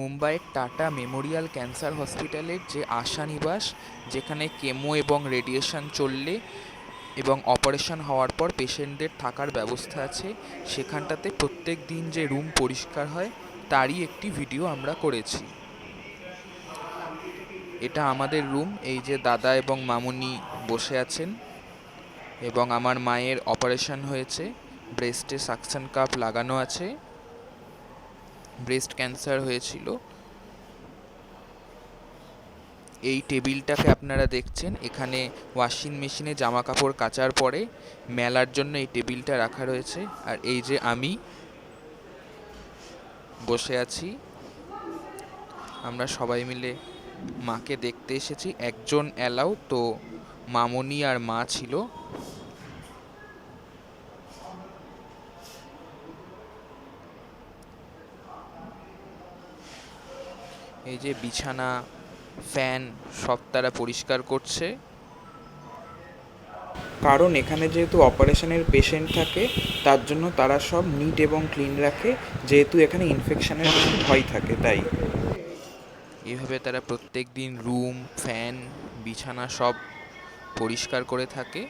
মুম্বাইয়ের tata Memorial cancer হসপিটালের যে আশানিবাস, যেখানে কেমো এবং রেডিয়েশন চললে এবং অপারেশন হওয়ার পর পেশেন্টদের থাকার ব্যবস্থা আছে, সেখানটাতে প্রত্যেক দিন যে রুম পরিষ্কার হয় তারই একটি ভিডিও আমরা করেছি। এটা আমাদের রুম। এই যে দাদা এবং মামুনি বসে আছেন, এবং আমার মায়ের অপারেশন হয়েছে, ব্রেস্টে সাকশন কাপ লাগানো আছে, ব্রেস্ট ক্যান্সার হয়েছিল। এই টেবিলটাকে আপনারা দেখছেন, এখানে ওয়াশিং মেশিনে জামা কাপড় কাচার পরে মেলার জন্য এই টেবিলটা রাখা রয়েছে। আর এই যে আমি বসে আছি, আমরা সবাই মিলে মাকে দেখতে এসেছি। একজন অ্যালাউ, তো মামনি আর মা ছিল। এই যে বিছানা, ফ্যান সব তারা পরিষ্কার করছে, কারণ এখানে যেহেতু অপারেশনের পেশেন্ট থাকে তার জন্য তারা সব নিট এবং ক্লিন রাখে, যেহেতু এখানে ইনফেকশনের ভয় থাকে তাই। এভাবে তারা প্রত্যেক দিন রুম, ফ্যান, বিছানা সব পরিষ্কার করে থাকে।